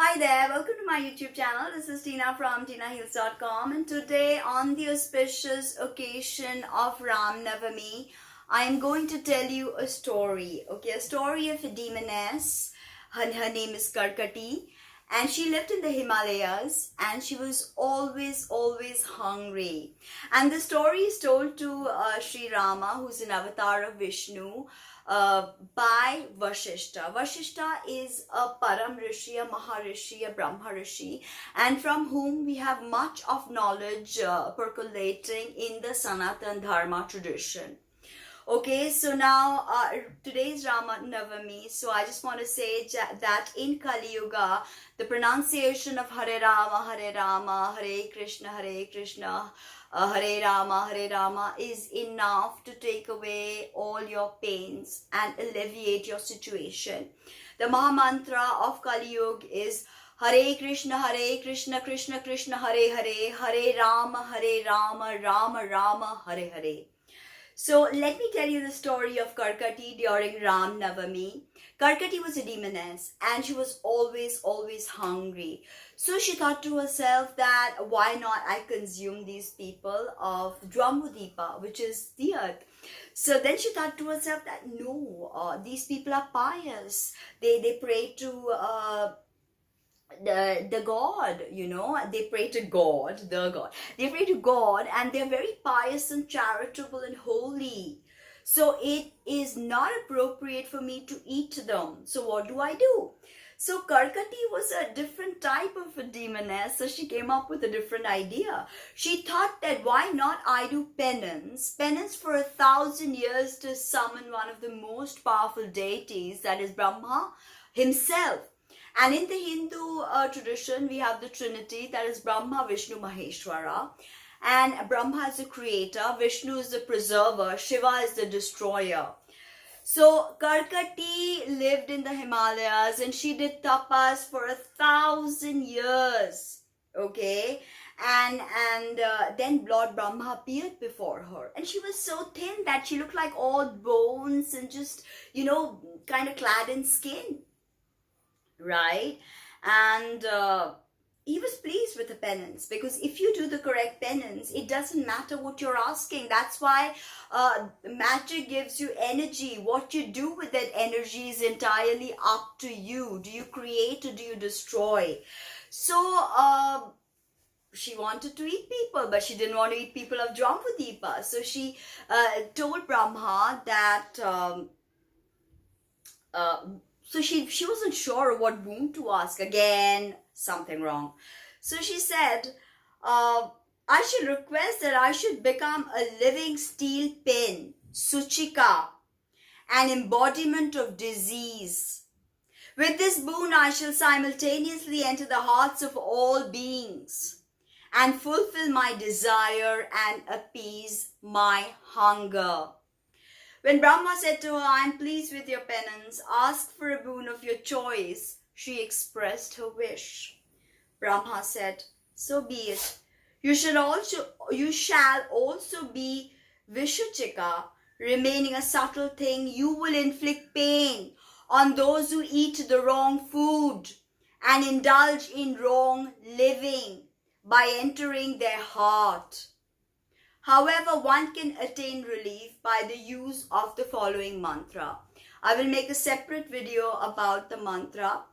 Hi there, welcome to my YouTube channel. This is Tina from TinaHeals.com, and today on the auspicious occasion of Ram Navami, I am going to tell you a story. Okay, a story of a demoness. Her name is Karkati, and she lived in the Himalayas, and she was always hungry. And the story is told to Sri Rama, who's an avatar of Vishnu, by Vashishta. Vashishta is a Param Rishi, a Maharishi, a Brahma Rishi, and from whom we have much of knowledge percolating in the Sanatan Dharma tradition. Okay, so now today is Rama Navami, so I just want to say that in Kali Yuga, the pronunciation of Hare Rama, Hare Krishna, Hare Rama is enough to take away all your pains and alleviate your situation. The Mahamantra of Kali Yuga is Hare Krishna, Krishna Krishna, Hare Hare, Hare Rama, Rama Rama, Hare Hare. So let me tell you the story of Karkati during Ram Navami. Karkati was a demoness and she was always hungry. So she thought to herself that why not I consume these people of Jvambu, which is the earth. So then she thought to herself that no, these people are pious. They pray to the God, they pray to God, they pray to God, and they're very pious and charitable and holy. So it is not appropriate for me to eat them. So what do? So Karkati was a different type of a demoness, so she came up with a different idea. She thought that why not I do penance for 1,000 years to summon one of the most powerful deities, that is Brahma himself. And in the Hindu tradition, we have the Trinity, that is Brahma, Vishnu, Maheshwara. And Brahma is the creator, Vishnu is the preserver, Shiva is the destroyer. So Karkati lived in the Himalayas and she did tapas for 1,000 years. Okay. And then Lord Brahma appeared before her. And she was so thin that she looked like all bones and just, kind of clad in skin. Right? And he was pleased with the penance, because if you do the correct penance, it doesn't matter what you're asking. That's why magic gives you energy. What you do with that energy is entirely up to you. Do you create or do you destroy? So she wanted to eat people, but she didn't want to eat people of Jvambu. So she told Brahma that so she wasn't sure what boon to ask. Again, something wrong. So she said, I should request that I should become a living steel pin, Suchika, an embodiment of disease. With this boon, I shall simultaneously enter the hearts of all beings and fulfill my desire and appease my hunger. When Brahma said to her, I am pleased with your penance, ask for a boon of your choice, she expressed her wish. Brahma said, so be it. You shall also be Vishuchika, remaining a subtle thing. You will inflict pain on those who eat the wrong food and indulge in wrong living by entering their heart. However, one can attain relief by the use of the following mantra. I will make a separate video about the mantra.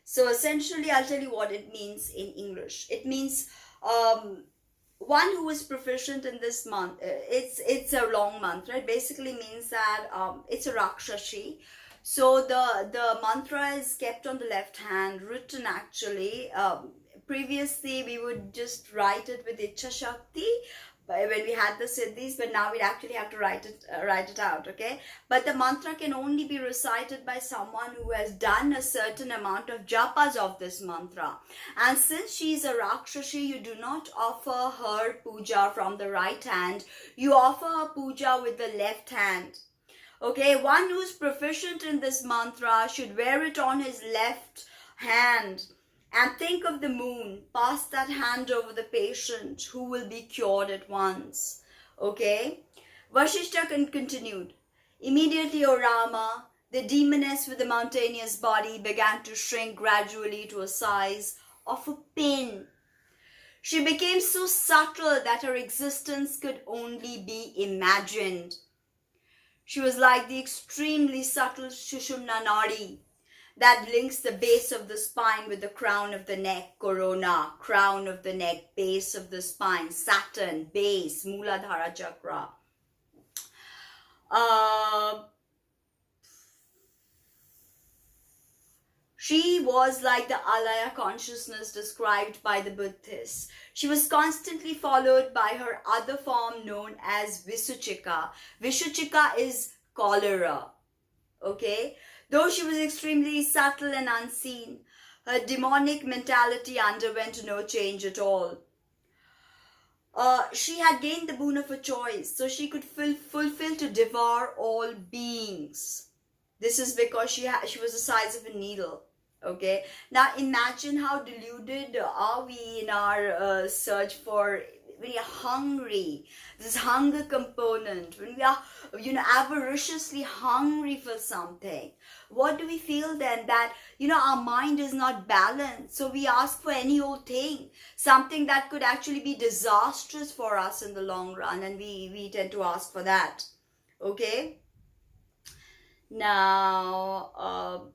So essentially, I'll tell you what it means in English. It means one who is proficient in this mantra. It's a long mantra. It basically means that it's a Rakshashi. So the mantra is kept on the left hand, written actually. Previously, we would just write it with Ichha Shakti when we had the Siddhis, but now we actually have to write it out, okay? But the mantra can only be recited by someone who has done a certain amount of japas of this mantra. And since she is a Rakshashi, you do not offer her puja from the right hand. You offer her puja with the left hand. Okay, one who's proficient in this mantra should wear it on his left hand. And think of the moon, pass that hand over the patient who will be cured at once. Okay? Vashishta continued, immediately, O Rama, The demoness with the mountainous body began to shrink gradually to a size of a pin. She became so subtle that her existence could only be imagined. She was like the extremely subtle sushumna nadi that links the base of the spine with the crown of the neck, Corona, crown of the neck, base of the spine, Saturn, base, mooladhara chakra. She was like the alaya consciousness described by the Buddhists. She was constantly followed by her other form known as Visuchika. Visuchika is cholera. Okay? Though she was extremely subtle and unseen, her demonic mentality underwent no change at all. She had gained the boon of a choice, so she could fulfill to devour all beings. This is because she was the size of a needle. Okay, now imagine how deluded are we in our search for, when we are hungry, this hunger component, when we are, avariciously hungry for something. What do we feel then? That, our mind is not balanced. So we ask for any old thing, something that could actually be disastrous for us in the long run. And we tend to ask for that. Okay. Now,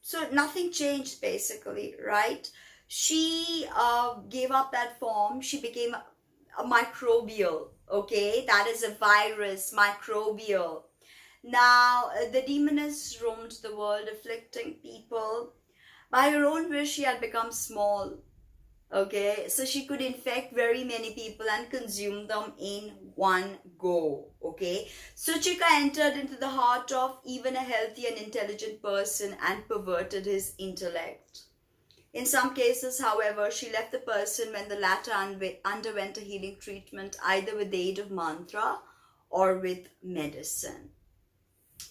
so nothing changed basically, right? She gave up that form. She became a microbial, okay? That is a virus, microbial. Now, the demoness roamed the world afflicting people. By her own wish, she had become small, okay? So she could infect very many people and consume them in one go, okay? Suchika entered into the heart of even a healthy and intelligent person and perverted his intellect. In some cases, however, she left the person when the latter underwent a healing treatment, either with the aid of mantra or with medicine.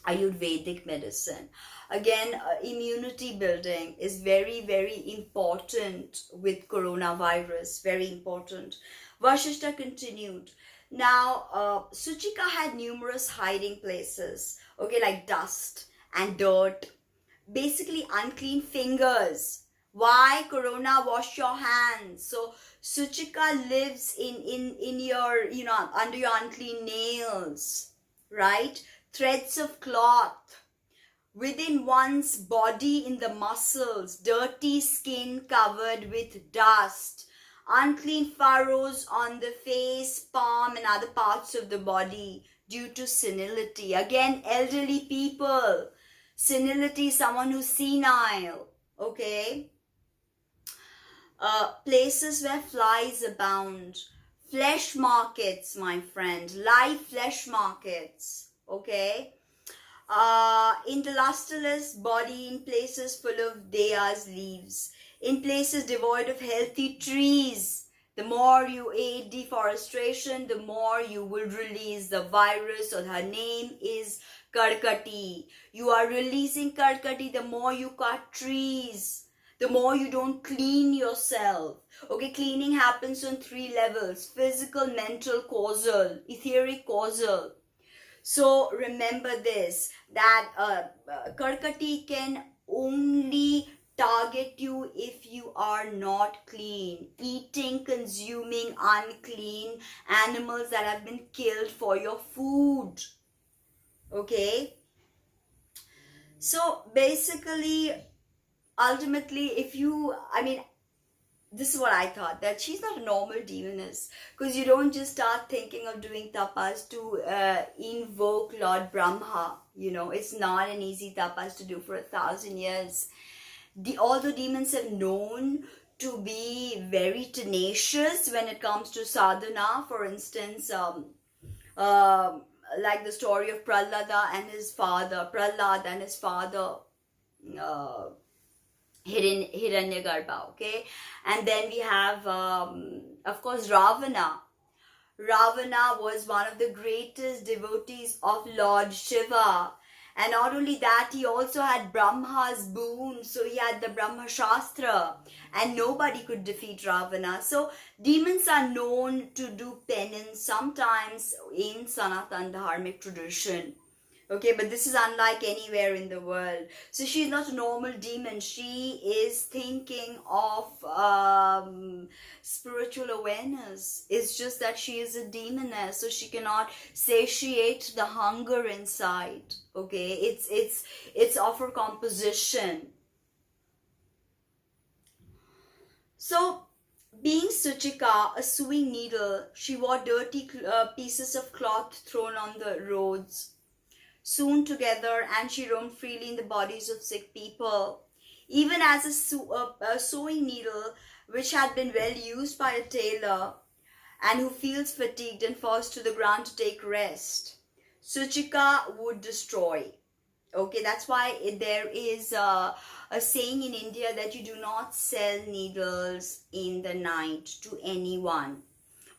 Ayurvedic medicine. Again, immunity building is very, very important with coronavirus. Very important. Vashishta continued. Now, Suchika had numerous hiding places. Okay, like dust and dirt. Basically, unclean fingers. Why? Corona, wash your hands. So, Suchika lives in your, under your unclean nails. Right? Threads of cloth within one's body, in the muscles, dirty skin covered with dust, unclean furrows on the face, palm and other parts of the body due to senility. Again, elderly people, senility, someone who's senile, okay? Places where flies abound, flesh markets, my friend, live flesh markets. Okay, in the lusterless body, in places full of dea's leaves, in places devoid of healthy trees. The more you aid deforestation, the more you will release the virus, or her name is Karkati. You are releasing Karkati the more you cut trees, the more you don't clean yourself. Okay, cleaning happens on 3 levels: physical, mental, causal, etheric, causal. So remember this, that Karkati can only target you if you are not clean. Eating, consuming unclean animals that have been killed for your food. Okay? So basically, ultimately, if you, this is what I thought, that she's not a normal demoness, because you don't just start thinking of doing tapas to invoke Lord Brahma. It's not an easy tapas to do for 1,000 years. All the demons have known to be very tenacious when it comes to sadhana. For instance, like the story of Prahlad and his father, Hiranyagarbha, okay? And then we have, of course, Ravana. Ravana was one of the greatest devotees of Lord Shiva. And not only that, he also had Brahma's boon. So he had the Brahma Shastra. And nobody could defeat Ravana. So demons are known to do penance sometimes in Sanatan dharmic tradition. Okay, but this is unlike anywhere in the world. So she's not a normal demon. She is thinking of spiritual awareness. It's just that she is a demoness, so she cannot satiate the hunger inside. Okay, it's of her composition. So, being Suchika, a sewing needle, she wore dirty pieces of cloth thrown on the roads, sewn together, and she roamed freely in the bodies of sick people. Even as a sewing needle, which had been well used by a tailor, and who feels fatigued and falls to the ground to take rest, Suchika would destroy. Okay, that's why there is a saying in India that you do not sell needles in the night to anyone.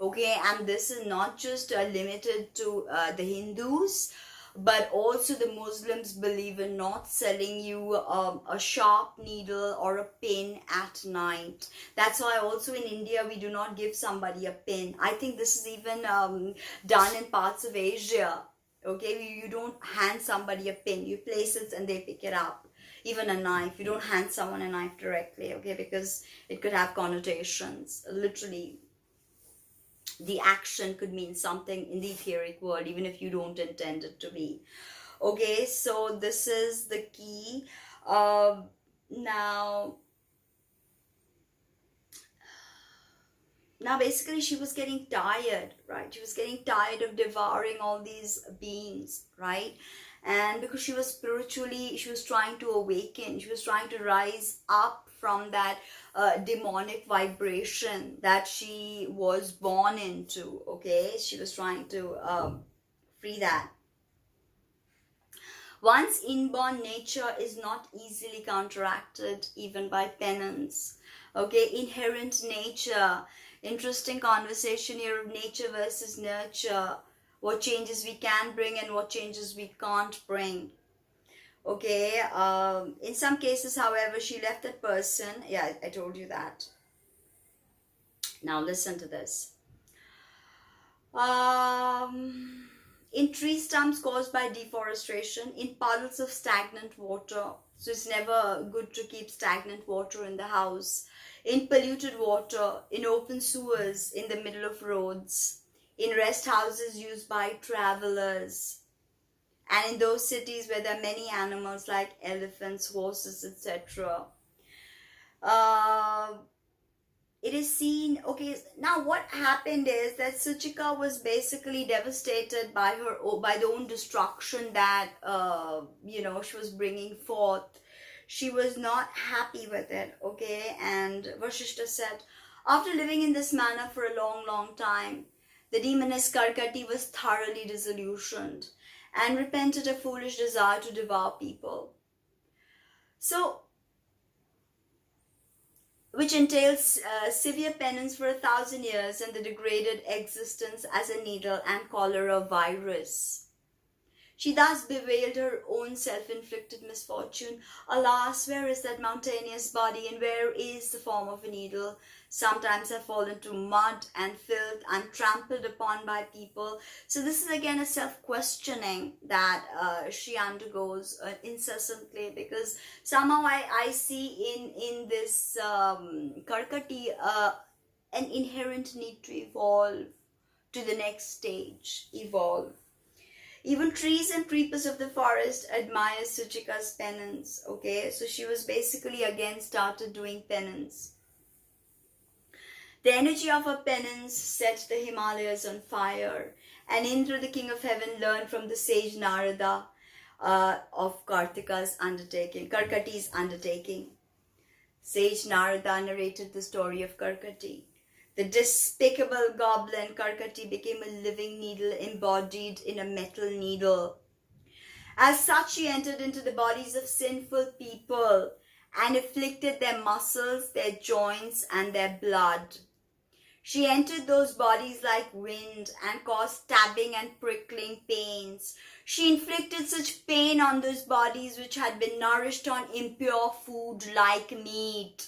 Okay, and this is not just limited to the Hindus, but also the Muslims believe in not selling you a sharp needle or a pin at night. That's why also in India we do not give somebody a pin. I think this is even done in parts of Asia. Okay, you don't hand somebody a pin, you place it and they pick it up. Even a knife, you don't hand someone a knife directly, okay, because it could have connotations. Literally, the action could mean something in the etheric world, even if you don't intend it to be. Okay, so this is the key. Now basically she was getting tired, right? She was getting tired of devouring all these beings, right? And because she was trying to awaken, she was trying to rise up from that demonic vibration that she was born into. Okay, she was trying to free that. One's inborn nature is not easily counteracted even by penance. Okay, inherent nature. Interesting conversation here of nature versus nurture. What changes we can bring and what changes we can't bring. Okay, in some cases, however, she left that person. Yeah, I told you that. Now listen to this. In tree stumps caused by deforestation, in puddles of stagnant water. So it's never good to keep stagnant water in the house. In polluted water, in open sewers, in the middle of roads, in rest houses used by travelers, and in those cities where there are many animals like elephants, horses, etc. It is seen. Okay, now what happened is that Suchika was basically devastated by the own destruction that she was bringing forth. She was not happy with it. Okay, and Vashishta said, after living in this manner for a long time, the demoness Karkati was thoroughly disillusioned and repented a foolish desire to devour people. So, which entails severe penance for 1,000 years and the degraded existence as a needle and cholera virus. She thus bewailed her own self-inflicted misfortune. Alas, where is that mountainous body and where is the form of a needle? Sometimes I fall into mud and filth and trampled upon by people. So this is again a self-questioning that she undergoes incessantly, because somehow I see in this Karkati an inherent need to evolve to the next stage, evolve. Even trees and creepers of the forest admire Suchika's penance. Okay, so she was basically again started doing penance. The energy of her penance set the Himalayas on fire, and Indra, the king of heaven, learned from the sage Narada of Karkati's undertaking. Sage Narada narrated the story of Karkati. The despicable goblin Karkati became a living needle embodied in a metal needle. As such, she entered into the bodies of sinful people and afflicted their muscles, their joints, and their blood. She entered those bodies like wind and caused stabbing and prickling pains. She inflicted such pain on those bodies which had been nourished on impure food like meat.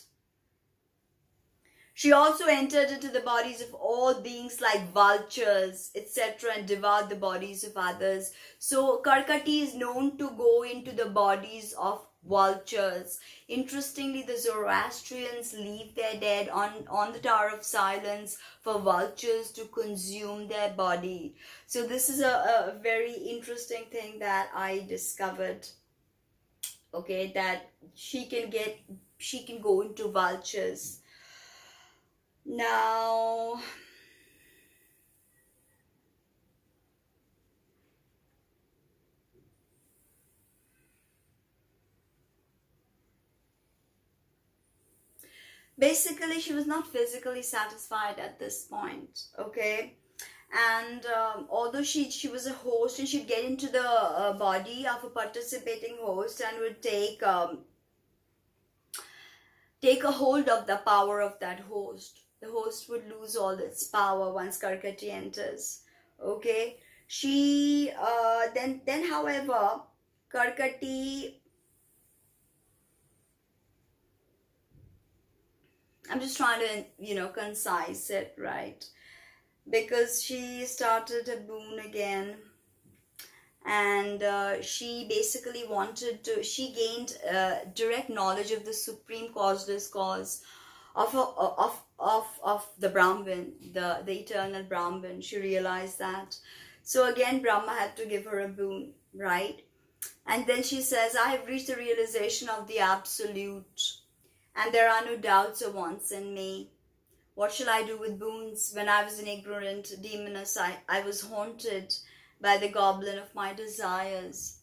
She also entered into the bodies of all beings like vultures, etc., and devoured the bodies of others. So Karkati is known to go into the bodies of vultures. Interestingly, the Zoroastrians leave their dead on the Tower of Silence for vultures to consume their body. So this is a very interesting thing that I discovered. Okay, that she can go into vultures. Now, basically, she was not physically satisfied at this point, okay? And although she was a host and she'd get into the body of a participating host and would take a hold of the power of that host. The host would lose all its power once Karkati enters. Okay, she then however, Karkati. I'm just trying to concise it right, because she started a boon again, and she basically she gained direct knowledge of the supreme causeless cause of the Brahman, the eternal Brahman. She realized that. So again, Brahma had to give her a boon, right? And then she says, I have reached the realization of the absolute, and there are no doubts or wants in me. What shall I do with boons? When I was an ignorant demoness, I was haunted by the goblin of my desires.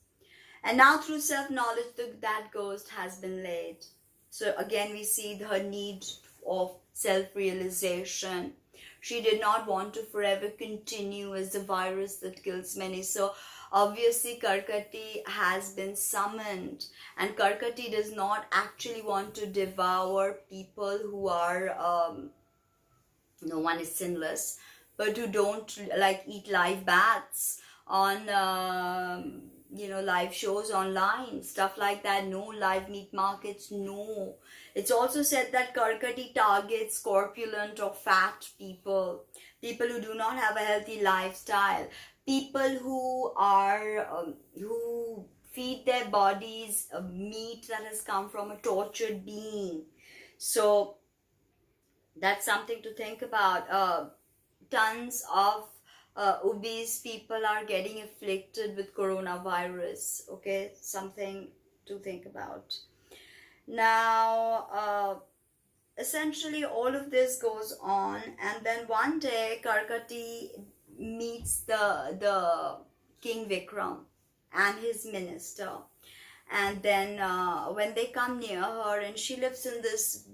And now through self-knowledge, that ghost has been laid. So again, we see her need of self-realization. She did not want to forever continue as the virus that kills many. So obviously Karkati has been summoned, and Karkati does not actually want to devour people who are no one is sinless, but who don't like eat live bats on live shows online, stuff like that. No live meat markets, no. It's also said that Karkati targets corpulent or fat people who do not have a healthy lifestyle, people who are who feed their bodies meat that has come from a tortured being. So that's something to think about. Tons of obese people are getting afflicted with coronavirus. Okay, something to think about. Now, essentially, all of this goes on, and then one day, Karkati meets the King Vikram and his minister. And then when they come near her, and she lives in this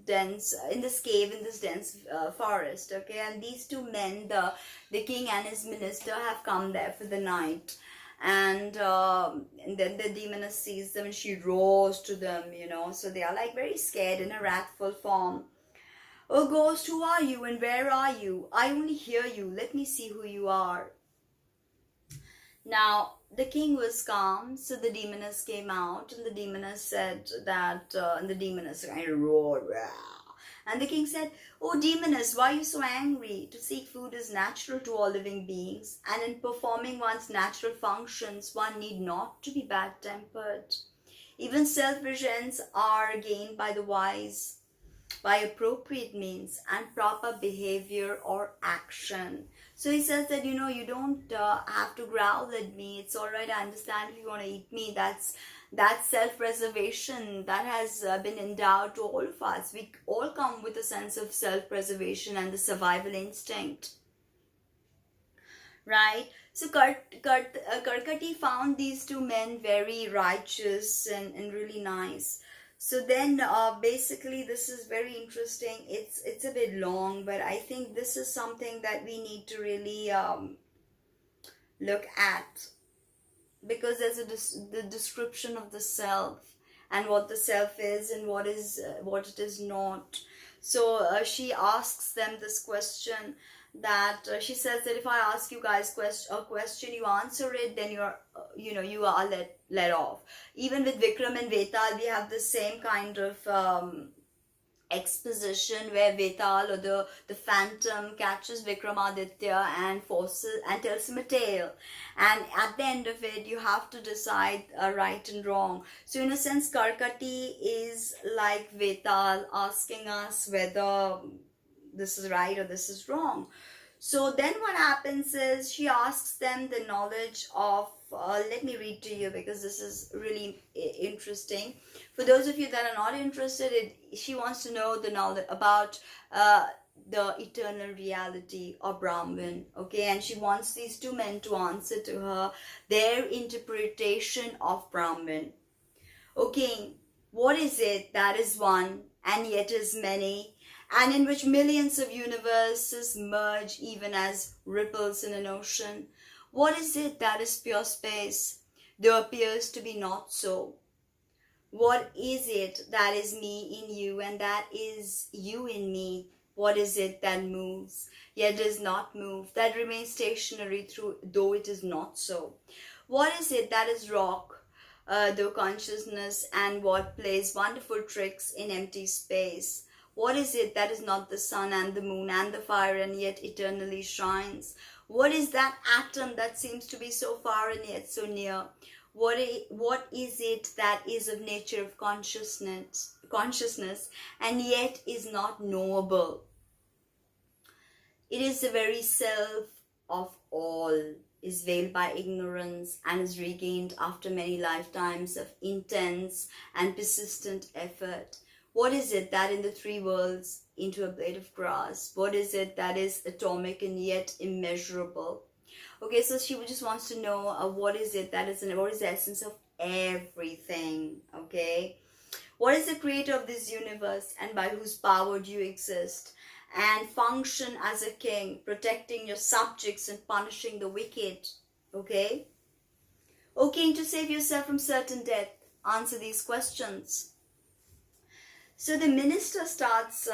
cave, in this dense forest, okay, and these two men, the king and his minister, have come there for the night. And then the demoness sees them and she roars to them, so they are like very scared in a wrathful form. Oh ghost, who are you and where are you? I only hear you, let me see who you are. Now, the king was calm, so the demoness came out, and the demoness said that, and the demoness kind of roared, Rah. And the king said, oh demoness, why are you so angry? To seek food is natural to all living beings, and in performing one's natural functions, one need not to be bad-tempered. Even self-vengeance are gained by the wise, by appropriate means and proper behavior or action. So he says that, you don't have to growl at me. It's all right. I understand if you want to eat me. That's self-preservation that has been endowed to all of us. We all come with a sense of self-preservation and the survival instinct. Right? So Karkati found these two men very righteous and really nice. So then basically this is very interesting. It's a bit long, but I think this is something that we need to really look at, because there's the description of the self and what the self is and what it is not. So she asks them this question, that she says that if I ask you guys a question, you answer it, then you are let off. Even with Vikram and Vetal, we have the same kind of exposition where Vetal, or the phantom, catches Vikramaditya and forces and tells him a tale, and at the end of it you have to decide right and wrong. So in a sense, Karkati is like Vetal, asking us whether this is right or this is wrong. So then what happens is she asks them the knowledge of, let me read to you because this is really interesting. For those of you that are not interested, she wants to know the knowledge about the eternal reality of Brahman, okay? And she wants these two men to answer to her their interpretation of Brahman. Okay, what is it that is one and yet is many, and in which millions of universes merge even as ripples in an ocean? What is it that is pure space, though appears to be not so? What is it that is me in you and that is you in me? What is it that moves, yet does not move, that remains stationary through, though it is not so? What is it that is rock, though consciousness, and what plays wonderful tricks in empty space? What is it that is not the sun and the moon and the fire and yet eternally shines? What is that atom that seems to be so far and yet so near? What is it that is of nature of consciousness and yet is not knowable? It is the very self of all, is veiled by ignorance and is regained after many lifetimes of intense and persistent effort. What is it that in the three worlds into a blade of grass? What is it that is atomic and yet immeasurable? Okay, so she just wants to know what is it that is, what is the essence of everything, okay? What is the creator of this universe and by whose power do you exist and function as a king, protecting your subjects and punishing the wicked, okay? O king, to save yourself from certain death, answer these questions. So the minister starts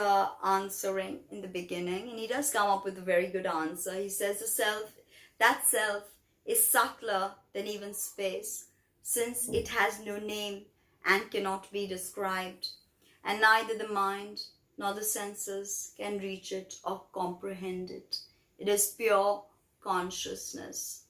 answering in the beginning, and he does come up with a very good answer. He says that self is subtler than even space, since it has no name and cannot be described, and neither the mind nor the senses can reach it or comprehend it. It is pure consciousness.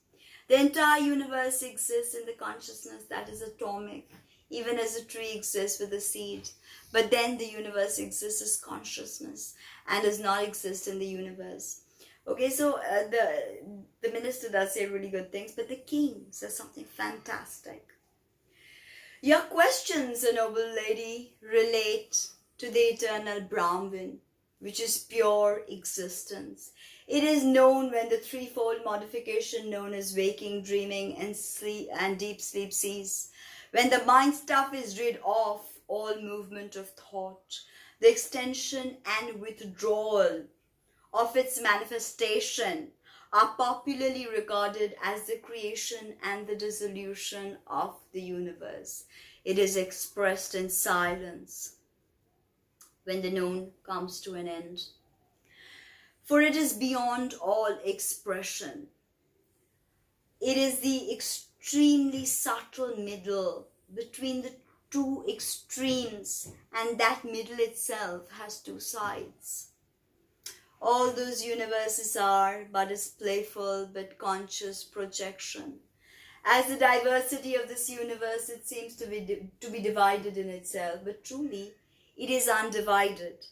The entire universe exists in the consciousness that is atomic, even as a tree exists with a seed. But then the universe exists as consciousness and does not exist in the universe. Okay, so the minister does say really good things, but the king says something fantastic. Your questions, a noble lady, relate to the eternal Brahman, which is pure existence. It is known when the threefold modification known as waking, dreaming, and sleep and deep sleep cease. When the mind stuff is rid of all movement of thought, the extension and withdrawal of its manifestation are popularly regarded as the creation and the dissolution of the universe. It is expressed in silence when the known comes to an end. For it is beyond all expression. It is the extremely subtle middle between the two extremes, and that middle itself has two sides. All those universes are but as playful but conscious projection. As the diversity of this universe, it seems to be divided in itself, but truly it is undivided.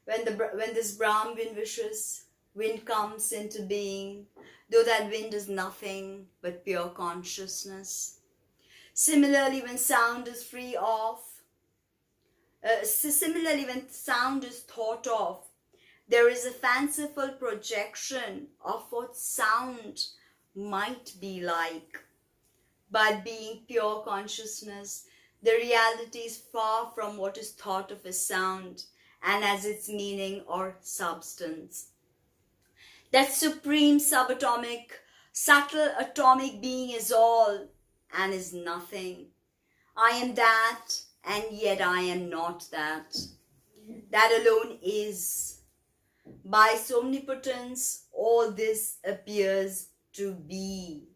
When this Brahman vicious wind comes into being, though that wind is nothing but pure consciousness. Similarly, when sound is thought of, there is a fanciful projection of what sound might be like. But being pure consciousness, the reality is far from what is thought of as sound and as its meaning or substance. That supreme subatomic, subtle atomic being is all and is nothing. I am that, and yet I am not that. That alone is. By omnipotence, all this appears to be.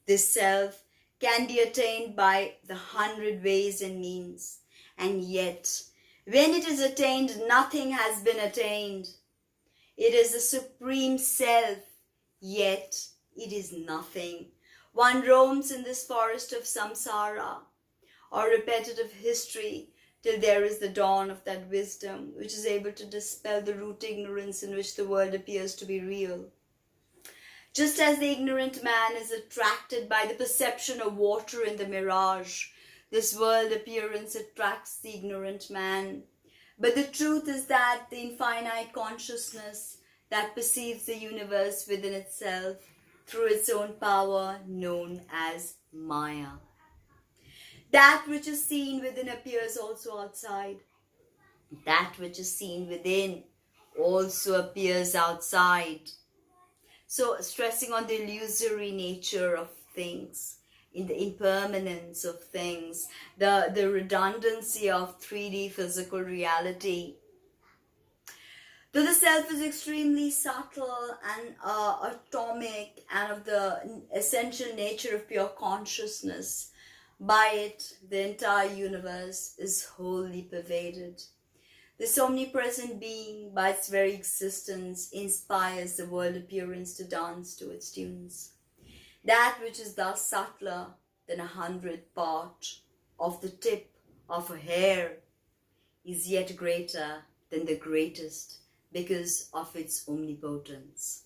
This self can be attained by the 100 ways and means, and yet When it is attained, nothing has been attained. It is the supreme self, yet it is nothing. One roams in this forest of samsara, or repetitive history, till there is the dawn of that wisdom which is able to dispel the root ignorance in which the world appears to be real. Just as the ignorant man is attracted by the perception of water in the mirage, this world appearance attracts the ignorant man. But the truth is that the infinite consciousness that perceives the universe within itself through its own power, known as Maya. That which is seen within appears also outside. That which is seen within also appears outside. So stressing on the illusory nature of things, in the impermanence of things, the redundancy of 3D physical reality. Though the self is extremely subtle and atomic and of the essential nature of pure consciousness, by it the entire universe is wholly pervaded. This omnipresent being, by its very existence, inspires the world appearance to dance to its tunes. That which is thus subtler than 100th part of the tip of a hair is yet greater than the greatest because of its omnipotence.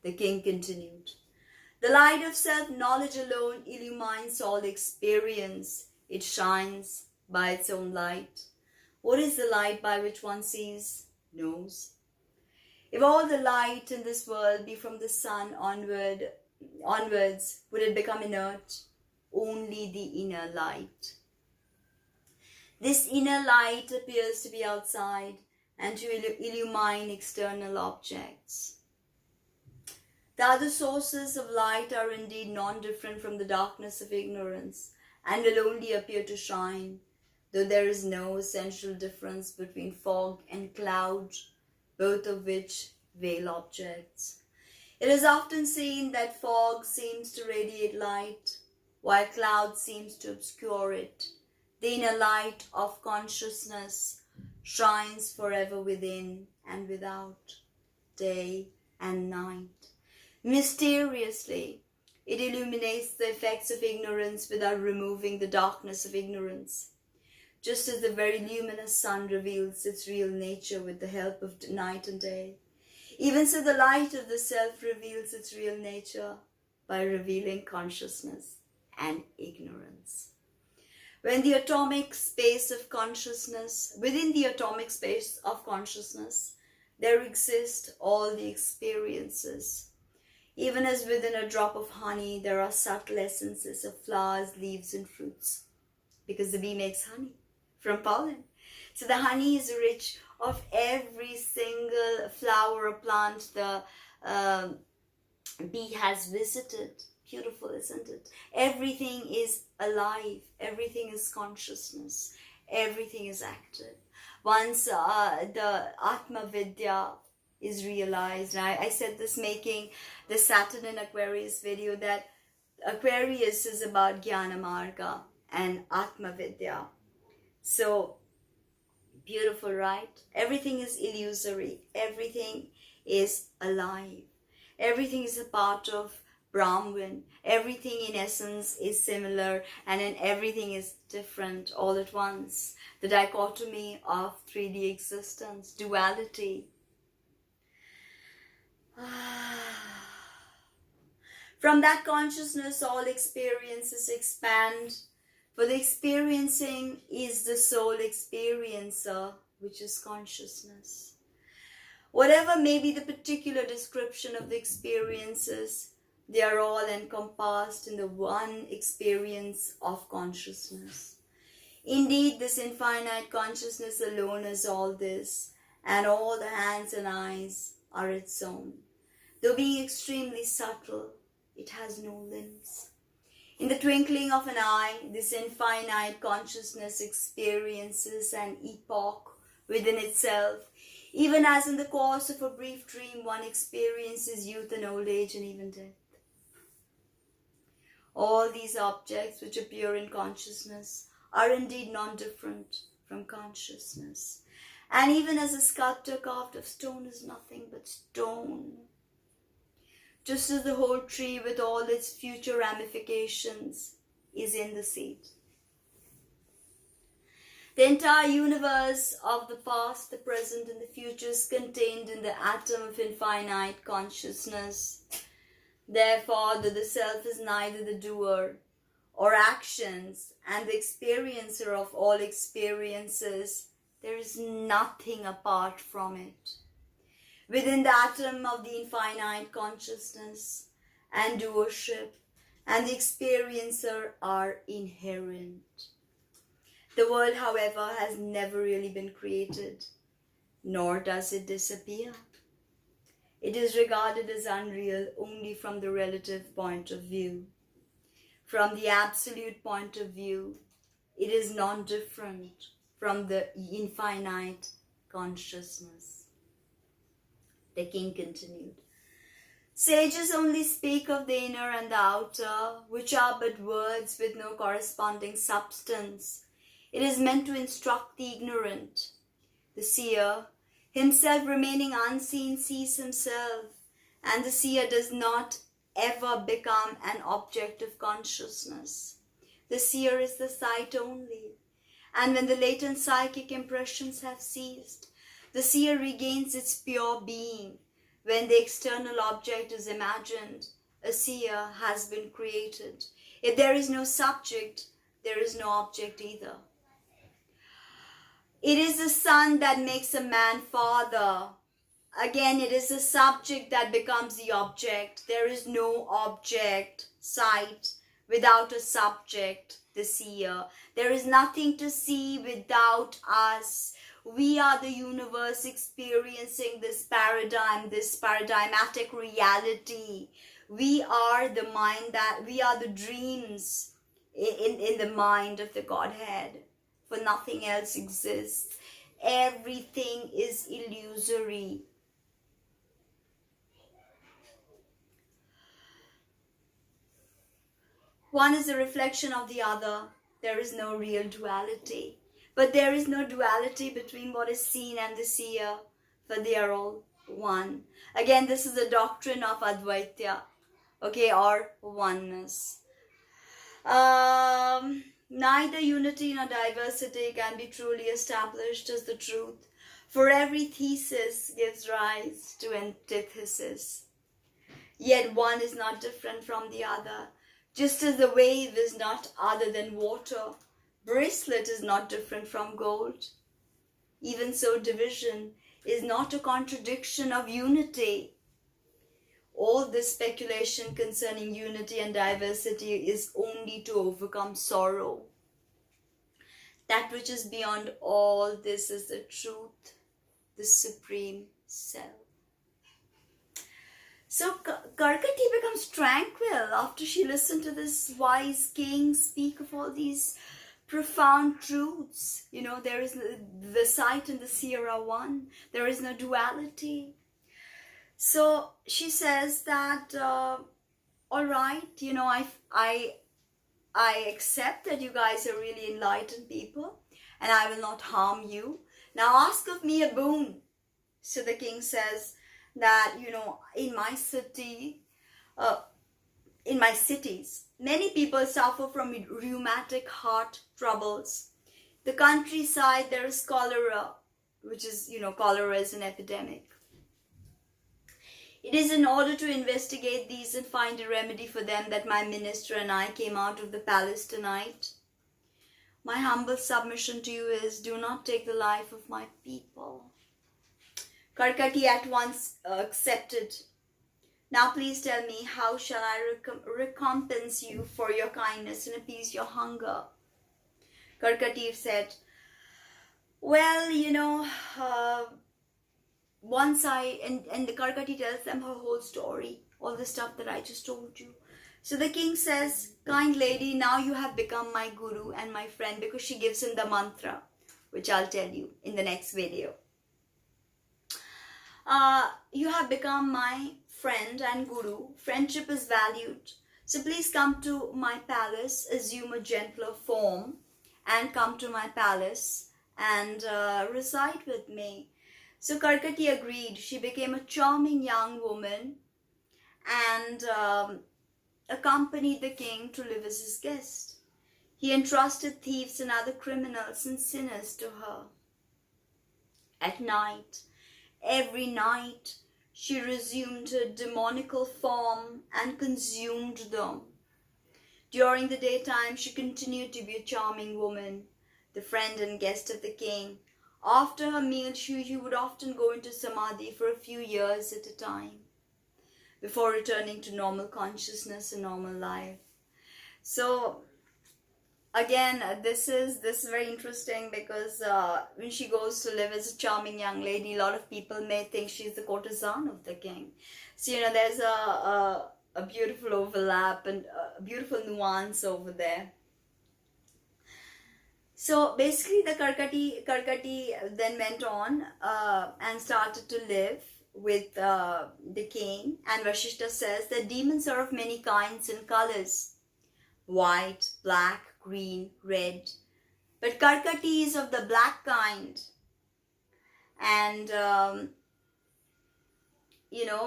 The king continued, the light of self-knowledge alone illumines all experience. It shines by its own light. What is the light by which one sees, knows? If all the light in this world be from the sun onwards, would it become inert? Only the inner light. This inner light appears to be outside and to illumine external objects. The other sources of light are indeed non-different from the darkness of ignorance and will only appear to shine, though there is no essential difference between fog and cloud, both of which veil objects. It is often seen that fog seems to radiate light, while cloud seems to obscure it. The inner light of consciousness shines forever within and without, day and night. Mysteriously, it illuminates the effects of ignorance without removing the darkness of ignorance. Just as the very luminous sun reveals its real nature with the help of night and day, even so the light of the self reveals its real nature by revealing consciousness and ignorance. When the atomic space of consciousness, within the atomic space of consciousness, there exist all the experiences. Even as within a drop of honey, there are subtle essences of flowers, leaves, and fruits, because the bee makes honey from pollen. So the honey is rich of every single flower or plant the bee has visited. Beautiful, isn't it? Everything is alive. Everything is consciousness. Everything is active. Once the Atma Vidya is realized, and I said this making the Saturn in Aquarius video, that Aquarius is about Jnana Marga and Atma Vidya. So beautiful, right? Everything is illusory. Everything is alive. Everything is a part of Brahman. Everything in essence is similar, and then everything is different all at once. The dichotomy of 3D existence, duality. From that consciousness, all experiences expand. For the experiencing is the sole experiencer, which is consciousness. Whatever may be the particular description of the experiences, they are all encompassed in the one experience of consciousness. Indeed, this infinite consciousness alone is all this, and all the hands and eyes are its own. Though being extremely subtle, it has no limbs. In the twinkling of an eye, this infinite consciousness experiences an epoch within itself, even as in the course of a brief dream one experiences youth and old age and even death. All these objects which appear in consciousness are indeed non-different from consciousness. And even as a sculptor carved of stone is nothing but stone, just as the whole tree with all its future ramifications is in the seed. The entire universe of the past, the present, and the future is contained in the atom of infinite consciousness. Therefore, though the self is neither the doer or actions and the experiencer of all experiences, there is nothing apart from it. Within the atom of the infinite consciousness and doership and the experiencer are inherent. The world, however, has never really been created, nor does it disappear. It is regarded as unreal only from the relative point of view. From the absolute point of view, it is non-different from the infinite consciousness. The king continued, sages only speak of the inner and the outer, which are but words with no corresponding substance. It is meant to instruct the ignorant. The seer, himself remaining unseen, sees himself, and the seer does not ever become an object of consciousness. The seer is the sight only, and when the latent psychic impressions have ceased, the seer regains its pure being. When the external object is imagined, a seer has been created. If there is no subject, there is no object either. It is the son that makes a man father. Again, it is the subject that becomes the object. There is no object, sight, without a subject, the seer. There is nothing to see without us. We are the universe experiencing this paradigm, this paradigmatic reality. We are the mind we are the dreams in the mind of the Godhead. For nothing else exists. Everything is illusory. One is a reflection of the other. There is no real duality. But there is no duality between what is seen and the seer, for they are all one. Again, this is the doctrine of Advaita, or oneness. Neither unity nor diversity can be truly established as the truth, for every thesis gives rise to antithesis. Yet one is not different from the other, just as the wave is not other than water, bracelet is not different from gold. Even so, division is not a contradiction of unity. All this speculation concerning unity and diversity is only to overcome sorrow. That which is beyond all this is the truth, the supreme self. So Karkati becomes tranquil after she listened to this wise king speak of all these profound truths. There is the sight and the seer are one. There is no duality. So she says that, all right, I accept that you guys are really enlightened people and I will not harm you. Now ask of me a boon. So the king says that, in my city, in my cities, many people suffer from rheumatic heart troubles. The countryside, there is cholera, which is, cholera is an epidemic. It is in order to investigate these and find a remedy for them that my minister and I came out of the palace tonight. My humble submission to you is, do not take the life of my people. Karkati at once accepted. Now please tell me, how shall I recompense you for your kindness and appease your hunger? Karkati said, well, once and the Karkati tells them her whole story, all the stuff that I just told you. So the king says, kind lady, now you have become my guru and my friend, because she gives him the mantra, which I'll tell you in the next video. You have become my friend and guru. Friendship is valued. So please come to my palace, assume a gentler form and come to my palace and recite with me. So Karkati agreed. She became a charming young woman and accompanied the king to live as his guest. He entrusted thieves and other criminals and sinners to her. At night, every night, she resumed her demonical form and consumed them. During the daytime, she continued to be a charming woman, the friend and guest of the king. After her meal, she would often go into samadhi for a few years at a time before returning to normal consciousness and normal life. So again, this is very interesting because when she goes to live as a charming young lady, a lot of people may think she's the courtesan of the king. So there's a beautiful overlap and a beautiful nuance over there. So basically, the Karkati then went on and started to live with the king. And Vashishta says that demons are of many kinds and colors: white, black, green, red. But Karkati is of the black kind. And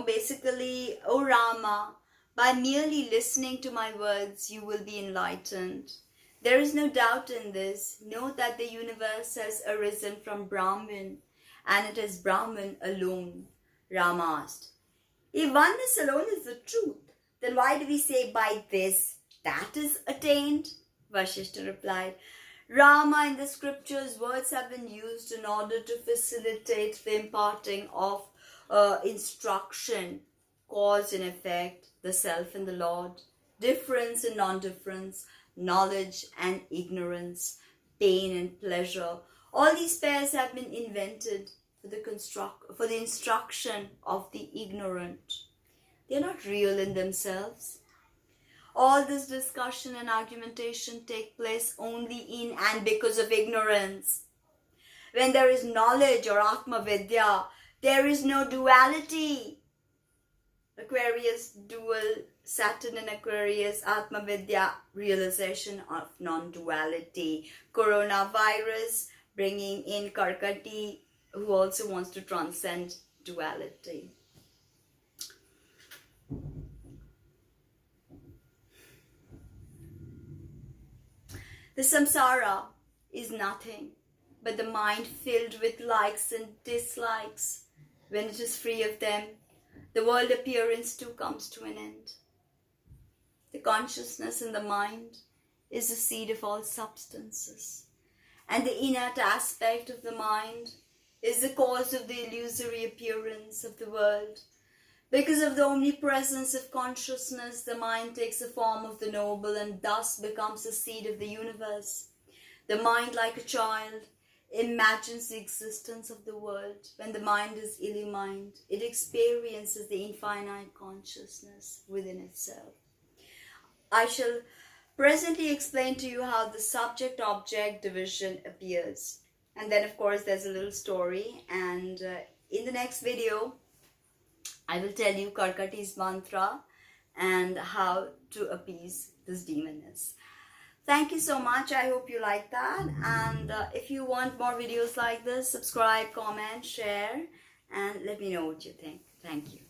basically, O Rama, by merely listening to my words, you will be enlightened. There is no doubt in this. Know that the universe has arisen from Brahman, and it is Brahman alone. Rama asked, if oneness alone is the truth, then why do we say by this that is attained? Vashishta replied, Rama, in the scriptures, words have been used in order to facilitate the imparting of instruction, cause and effect, the self and the Lord, difference and non-difference, knowledge and ignorance, pain and pleasure. All these pairs have been invented for the instruction of the ignorant. They are not real in themselves. All this discussion and argumentation take place only in and because of ignorance. When there is knowledge or Atma Vidya, there is no duality. Aquarius dual, Saturn and Aquarius, Atma Vidya, realization of non-duality. Corona Virus, bringing in Karkati, who also wants to transcend duality. The samsara is nothing but the mind filled with likes and dislikes. When it is free of them, the world appearance too comes to an end. The consciousness in the mind is the seed of all substances, and the inert aspect of the mind is the cause of the illusory appearance of the world. Because of the omnipresence of consciousness, the mind takes the form of the noble and thus becomes the seed of the universe. The mind, like a child, imagines the existence of the world. When the mind is illumined, it experiences the infinite consciousness within itself. I shall presently explain to you how the subject-object division appears. And then, of course, there's a little story. And in the next video, I will tell you Karkati's mantra and how to appease this demoness. Thank you so much. I hope you like that. And if you want more videos like this, subscribe, comment, share, and let me know what you think. Thank you.